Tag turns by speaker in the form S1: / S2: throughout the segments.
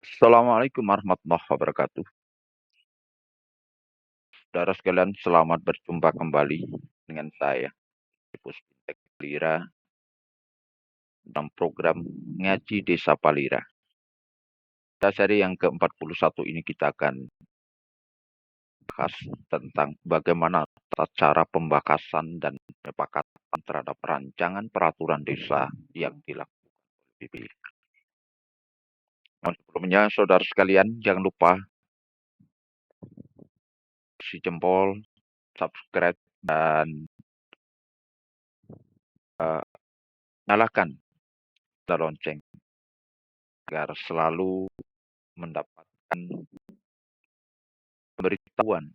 S1: Assalamualaikum warahmatullahi wabarakatuh. Saudara sekalian, selamat berjumpa kembali dengan saya, Puspita Palira, dalam program Ngaji Desa Palira. Pada seri yang ke-41 ini kita akan bahas tentang bagaimana cara pembahasan dan penyepakatan terhadap rancangan peraturan desa yang dilakukan BPD. Sebelumnya, saudara sekalian, jangan lupa kasih jempol, subscribe, dan nyalakan lonceng agar selalu mendapatkan pemberitahuan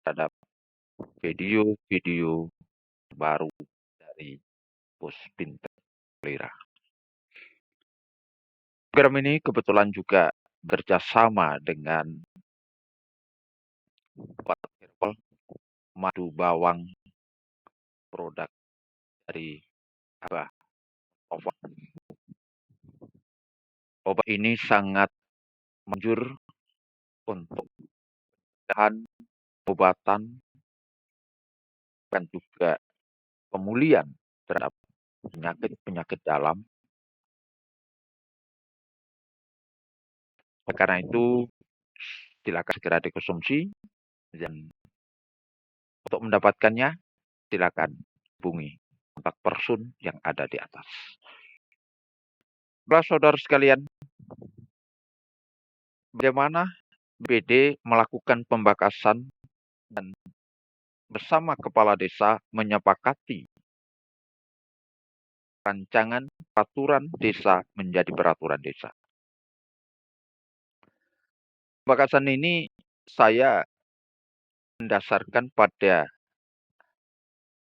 S1: terhadap video-video baru dari Puspita Palira. Program ini kebetulan juga bekerjasama dengan Herbal Madu Bawang, produk dari Abah Obat. Obat ini sangat manjur untuk bahan obatan dan juga pemulihan terhadap penyakit-penyakit dalam. Karena itu, silakan segera dikonsumsi, dan untuk mendapatkannya, silakan hubungi kontak person yang ada di atas. Baiklah saudara sekalian, bagaimana BPD melakukan pembakasan dan bersama kepala desa menyepakati rancangan peraturan desa menjadi peraturan desa. Pembakasan ini saya mendasarkan pada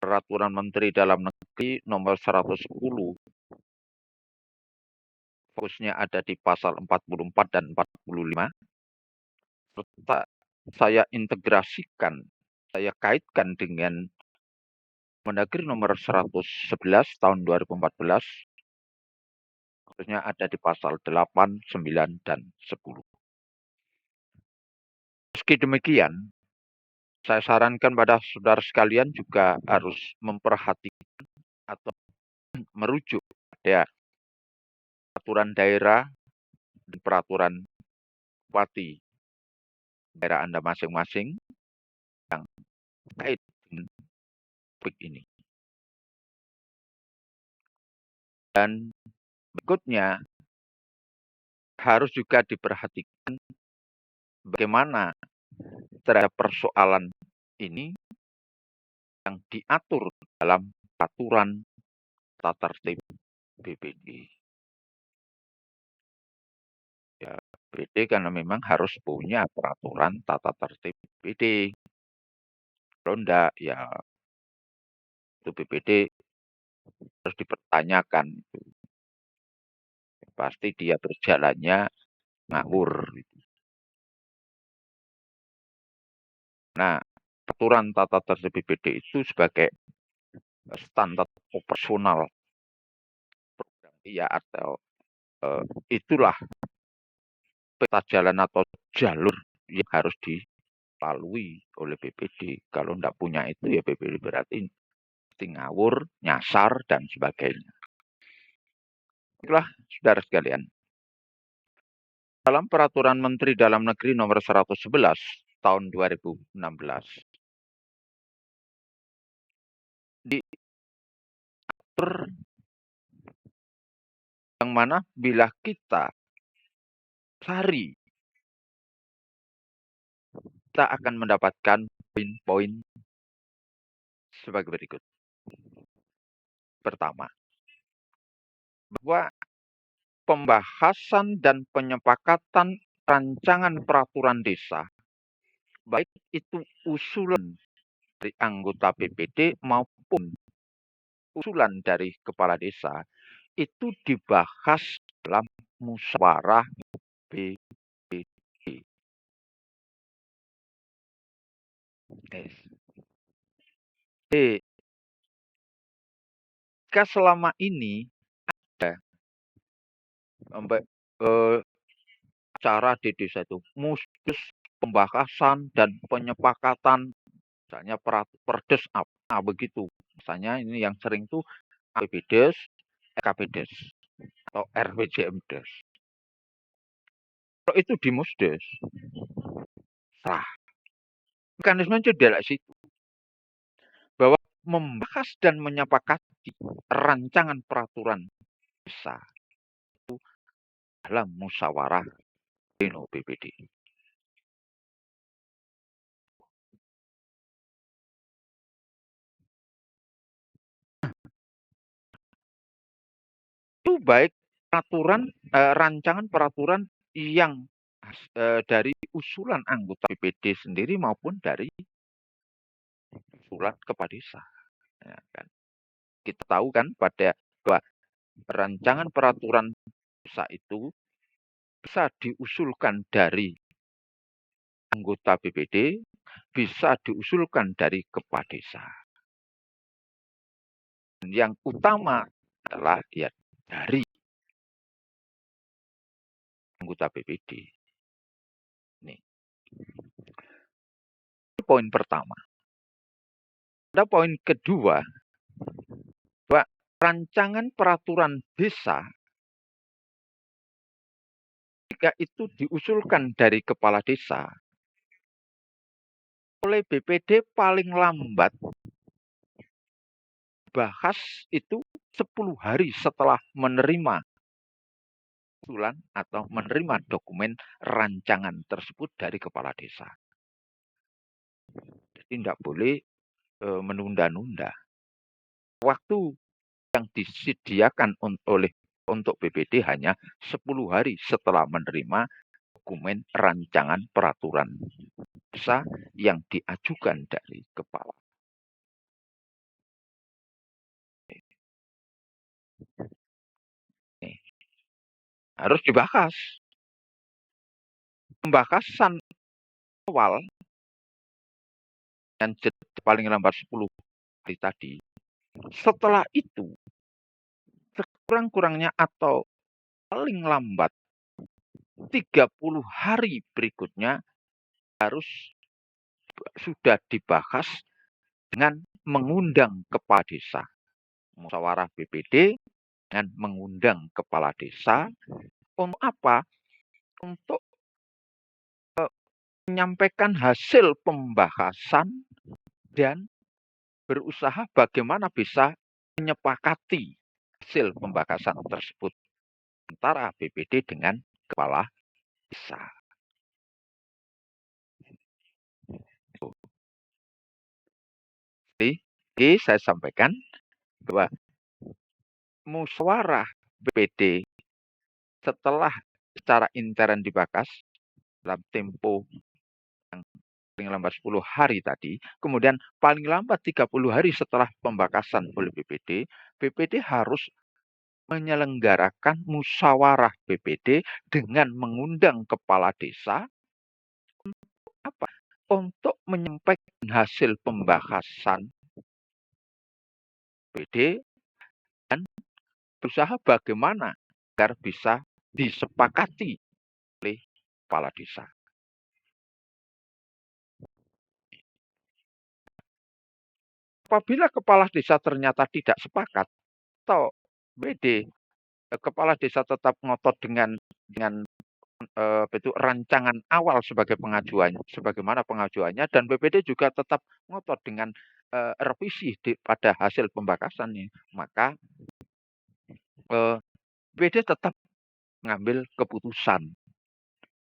S1: Peraturan Menteri Dalam Negeri Nomor 110, fokusnya ada di pasal 44 dan 45, serta saya integrasikan, saya kaitkan dengan Mendagri Nomor 111 tahun 2014, khususnya ada di pasal 8, 9, dan 10. Meski demikian, saya sarankan pada saudara sekalian juga harus memperhatikan atau merujuk pada peraturan daerah dan peraturan bupati daerah Anda masing-masing yang terkait dengan topik ini. Dan berikutnya, harus juga diperhatikan bagaimana terhadap persoalan ini yang diatur dalam peraturan tata tertib BPD. Ya, BPD karena memang harus punya peraturan tata tertib BPD. Kalau enggak, ya itu BPD harus dipertanyakan. Pasti dia berjalannya ngawur. Nah, peraturan tata tertib BPD itu sebagai standar operasional program ya, atau itulah peta jalan atau jalur yang harus dilalui oleh BPD. Kalau enggak punya itu ya BPD berarti ngawur, nyasar, dan sebagainya. Itulah saudara sekalian. Dalam Peraturan Menteri Dalam Negeri Nomor 111 tahun 2016, diatur yang mana bila kita cari, kita akan mendapatkan poin-poin sebagai berikut. Pertama, bahwa pembahasan dan penyepakatan rancangan peraturan desa, baik itu usulan dari anggota BPD maupun usulan dari kepala desa, itu dibahas dalam musyawarah BPD. Jika selama ini ada acara di desa itu, musdes, pembahasan dan penyepakatan, misalnya perdes apa begitu. Misalnya ini yang sering tuh APBDes, EKPDes atau RPJMdes. Kalau itu di musdes, sah. Mekanismenya dari situ bahwa membahas dan menyepakati rancangan peraturan desa itu dalam musyawarah pleno BPD. Itu baik rancangan peraturan yang dari usulan anggota BPD sendiri maupun dari usulan kepala desa. Ya, kan? Kita tahu kan bahwa rancangan peraturan desa itu bisa diusulkan dari anggota BPD, bisa diusulkan dari kepala desa. Dan yang utama adalah ya dari anggota BPD. Nih. Itu poin pertama. Ada poin kedua, bahwa rancangan peraturan desa jika itu diusulkan dari kepala desa oleh BPD paling lambat bahas itu 10 hari setelah menerima usulan atau menerima dokumen rancangan tersebut dari kepala desa. Jadi tidak boleh menunda-nunda. Waktu yang disediakan untuk BPD hanya 10 hari setelah menerima dokumen rancangan peraturan desa yang diajukan dari kepala. Nih, harus dibahas. Pembahasan awal yang paling lambat 10 hari tadi. Setelah itu, sekurang-kurangnya atau paling lambat 30 hari berikutnya harus sudah dibahas dengan mengundang kepala desa. Musyawarah BPD dengan mengundang kepala desa. Untuk apa? Untuk menyampaikan hasil pembahasan dan berusaha bagaimana bisa menyepakati hasil pembahasan tersebut antara BPD dengan kepala desa. Jadi saya sampaikan bahwa musyawarah BPD setelah secara intern dibahas dalam tempo yang paling lambat 10 hari tadi, kemudian paling lambat 30 hari setelah pembahasan oleh BPD, BPD harus menyelenggarakan musyawarah BPD dengan mengundang kepala desa apa? Untuk menyampaikan hasil pembahasan BPD dan berusaha bagaimana agar bisa disepakati oleh kepala desa. Apabila kepala desa ternyata tidak sepakat atau BPD kepala desa tetap ngotot dengan itu rancangan awal sebagai pengajuan, sebagaimana pengajuannya, dan BPD juga tetap ngotot dengan revisi pada hasil pembahasan ini, maka BPD tetap mengambil keputusan.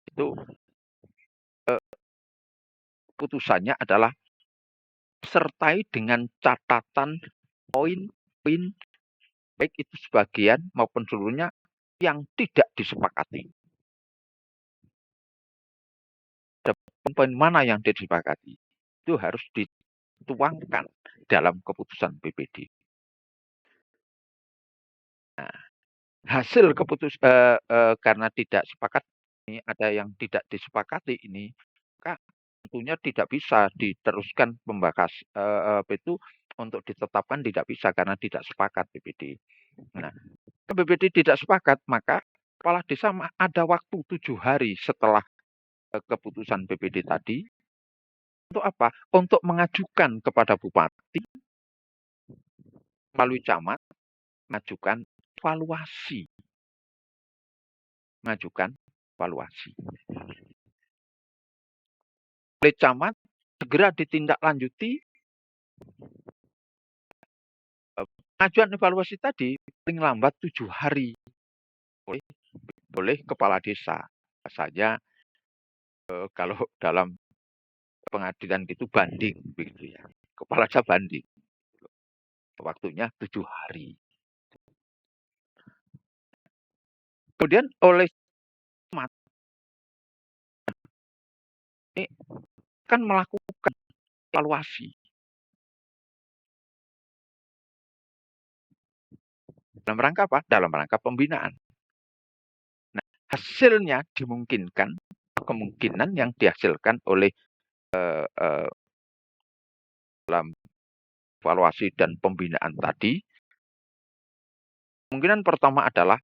S1: Itu keputusannya adalah sertai dengan catatan poin-poin baik itu sebagian maupun seluruhnya yang tidak disepakati. Poin mana yang tidak disepakati itu harus dituangkan dalam keputusan BPD. Nah, hasil karena tidak sepakat ini ada yang tidak disepakati ini, maka tentunya tidak bisa diteruskan itu untuk ditetapkan tidak bisa karena tidak sepakat BPD. Nah, BPD tidak sepakat, maka kepala desa ada waktu 7 hari setelah keputusan BPD tadi untuk apa? Untuk mengajukan kepada bupati melalui camat, mengajukan evaluasi. Mengajukan evaluasi. Oleh camat, segera ditindaklanjuti. Pengajuan evaluasi tadi paling lambat 7 hari oleh kepala desa. Saja kalau dalam pengadilan itu banding begitu ya. Kepala desa banding. Waktunya 7 hari. Kemudian oleh camat ini akan melakukan evaluasi. Dalam rangka apa? Dalam rangka pembinaan. Nah, hasilnya dimungkinkan, kemungkinan yang dihasilkan oleh dalam evaluasi dan pembinaan tadi, kemungkinan pertama adalah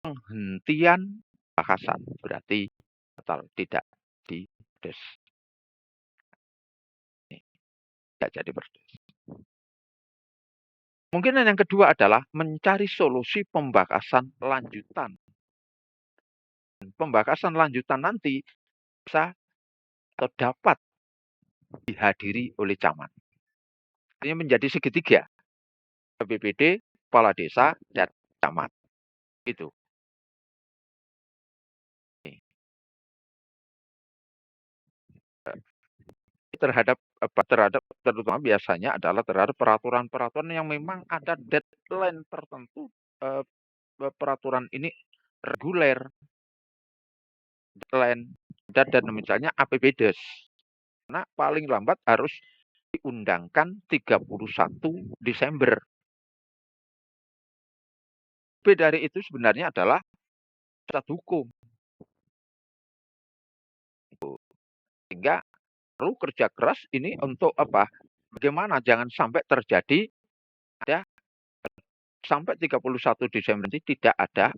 S1: penghentian bahasan, berarti batal, tidak dides. Tidak jadi berdes. Kemungkinan yang kedua adalah mencari solusi pembahasan lanjutan. Pembahasan lanjutan nanti bisa atau dapat dihadiri oleh camat. Ini menjadi segitiga. BPD, kepala desa, dan camat. Itu. Terhadap terutama biasanya adalah terhadap peraturan-peraturan yang memang ada deadline tertentu. Peraturan ini reguler, deadline, dan misalnya APBDes. Karena paling lambat harus diundangkan 31 Desember. Lebih dari itu sebenarnya adalah syarat hukum. Sehingga perlu kerja keras ini untuk apa? Bagaimana jangan sampai terjadi ada sampai 31 Desember nanti tidak ada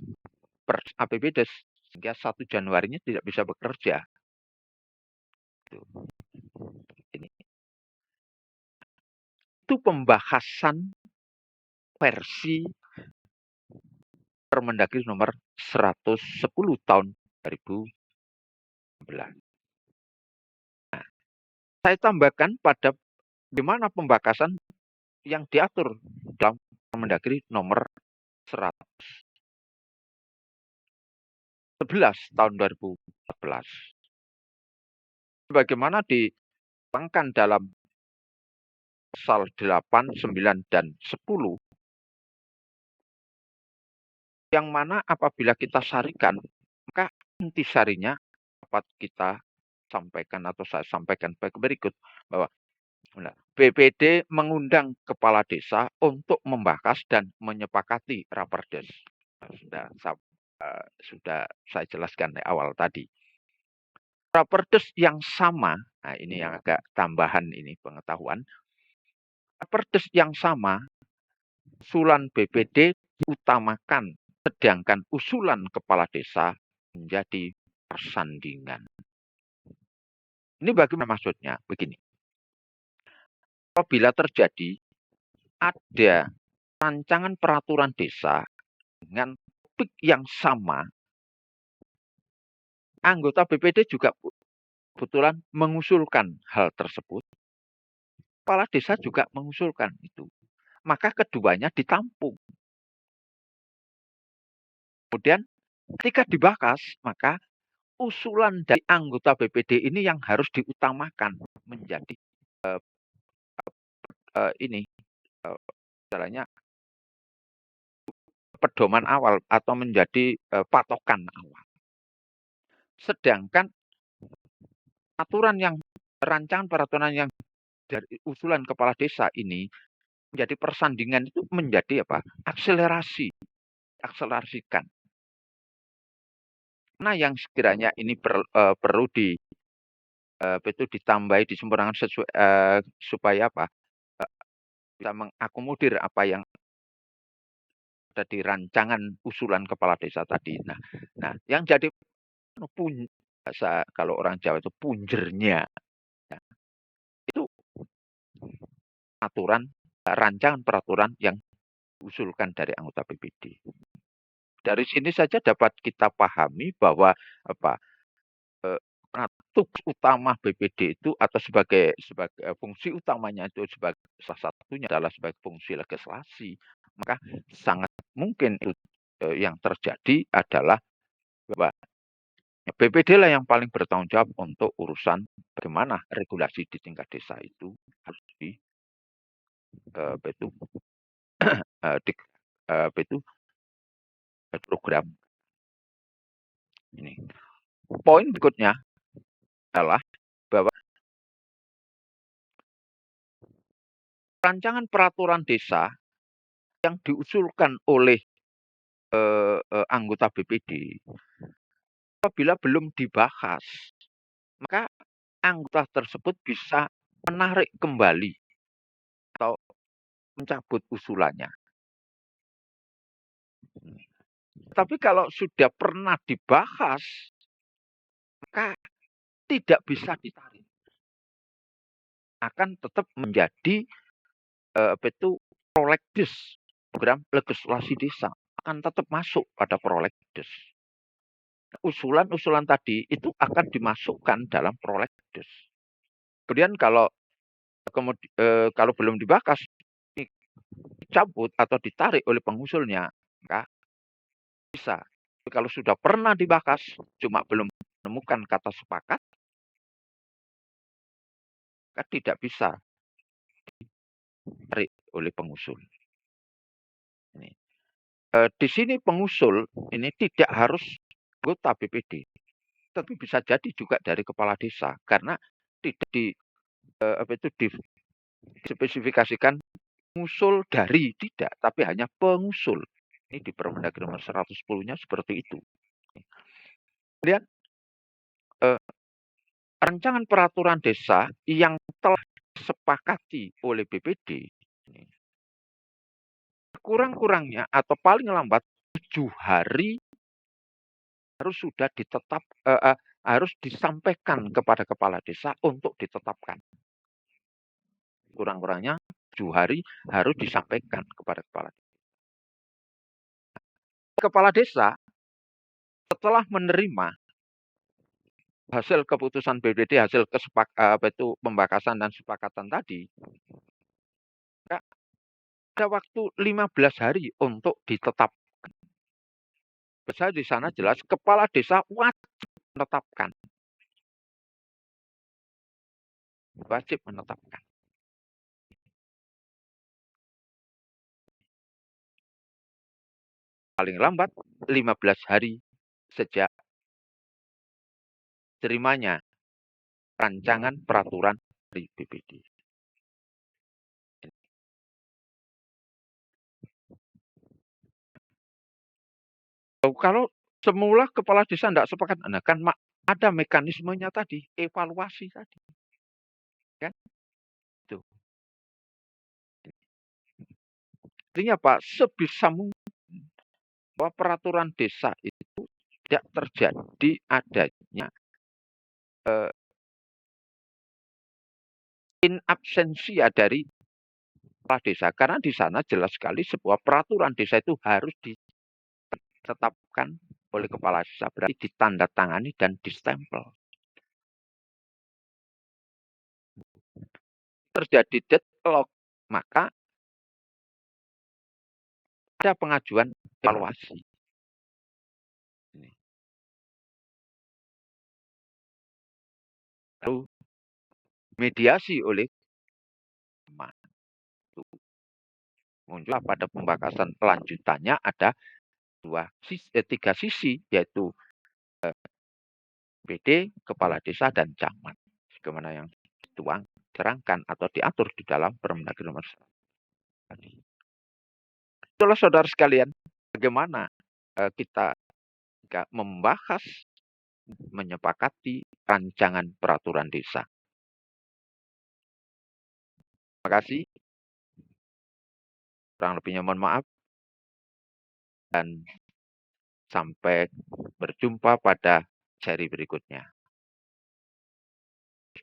S1: APBDes sehingga 1 Januarinya tidak bisa bekerja. Ini. Itu pembahasan versi Permendagri nomor 110 tahun 2011. Nah, saya tambahkan pada bagaimana pembahasan yang diatur dalam Permendagri nomor 111 tahun 2014. Bagaimana dituangkan dalam pasal 8, 9, dan 10 yang mana apabila kita sarikan, maka intisarinya dapat kita sampaikan atau saya sampaikan berikut bahwa BPD mengundang kepala desa untuk membahas dan menyepakati raperdes. Sudah saya jelaskan di awal tadi. Raperdes yang sama, nah ini yang agak tambahan ini pengetahuan. Raperdes yang sama, usulan BPD diutamakan, sedangkan usulan kepala desa menjadi persandingan. Ini bagaimana maksudnya? Begini. Apabila terjadi ada rancangan peraturan desa dengan topik yang sama, anggota BPD juga kebetulan mengusulkan hal tersebut. Kepala desa juga mengusulkan itu. Maka keduanya ditampung. Kemudian ketika dibahas, maka usulan dari anggota BPD ini yang harus diutamakan menjadi misalnya pedoman awal atau menjadi patokan awal. Sedangkan rancangan peraturan yang dari usulan kepala desa ini menjadi persandingan itu menjadi apa? Akselerasikan. Nah, yang sekiranya ini perlu ditambahi, disempurnakan supaya apa? Bisa mengakomodir apa yang di rancangan usulan kepala desa tadi. Nah, yang jadi kalau orang Jawa itu punjernya, ya, itu rancangan peraturan yang diusulkan dari anggota BPD. Dari sini saja dapat kita pahami bahwa apa tugas utama BPD itu atau sebagai fungsi utamanya itu sebagai salah satunya adalah sebagai fungsi legislasi, maka sangat mungkin itu yang terjadi adalah bahwa BPD lah yang paling bertanggung jawab untuk urusan bagaimana regulasi di tingkat desa itu harus di apa itu di apa itu program ini. Poin berikutnya adalah bahwa rancangan peraturan desa yang diusulkan oleh anggota BPD apabila belum dibahas, maka anggota tersebut bisa menarik kembali atau mencabut usulannya. Tapi kalau sudah pernah dibahas, maka tidak bisa ditarik. Akan tetap menjadi prolegnas, program legislasi desa akan tetap masuk pada prolegnas. Usulan-usulan tadi itu akan dimasukkan dalam prolegnas. Kemudian kalau belum dibahas, dicabut atau ditarik oleh pengusulnya, maka bisa. Tapi kalau sudah pernah dibahas, cuma belum menemukan kata sepakat, maka tidak bisa ditarik oleh pengusul. Ini. Di sini pengusul ini tidak harus anggota BPD, tapi bisa jadi juga dari kepala desa karena tidak dispesifikasikan pengusul dari tidak, tapi hanya pengusul. Ini di Permendagri nomor 110-nya seperti itu. Kemudian rancangan peraturan desa yang telah disepakati oleh BPD kurang-kurangnya atau paling lambat 7 hari harus sudah harus disampaikan kepada kepala desa untuk ditetapkan. Kurang-kurangnya 7 hari harus disampaikan kepada kepala desa. Kepala desa setelah menerima hasil keputusan BPD, hasil pembakasan dan sepakatan tadi, ada waktu 15 hari untuk ditetapkan. Besar di sana jelas kepala desa wajib menetapkan. Wajib menetapkan. Paling lambat 15 hari sejak terimanya rancangan peraturan dari BPD. Kalau semula kepala desa tidak sepakat, nah kan ada mekanismenya tadi, evaluasi tadi. Kan? Itu. Artinya Pak, sebisa mungkin bahwa peraturan desa itu tidak terjadi adanya in absensia dari kepala desa. Karena di sana jelas sekali sebuah peraturan desa itu harus ditetapkan oleh kepala desa, berarti ditandatangani dan distempel. Terjadi deadlock, maka ada pengajuan evaluasi. Lalu mediasi oleh muncullah pada pembakasan lanjutannya ada 3 sisi, yaitu BPD, kepala desa, dan camat. Bagaimana yang diterangkan atau diatur di dalam Permendagri nomor 1. Itulah saudara sekalian, bagaimana kita membahas, menyepakati rancangan peraturan desa. Terima kasih. Kurang lebihnya mohon maaf. dan sampai berjumpa pada seri berikutnya.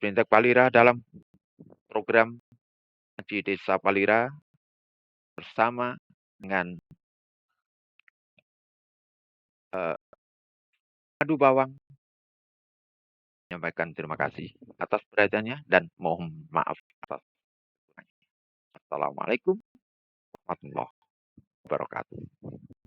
S1: Bintek Palira dalam program Ngaji Desa Palira bersama dengan Adu Bawang menyampaikan terima kasih atas perhatiannya dan mohon maaf atas kekurangannya. Assalamualaikum warahmatullahi wabarakatuh.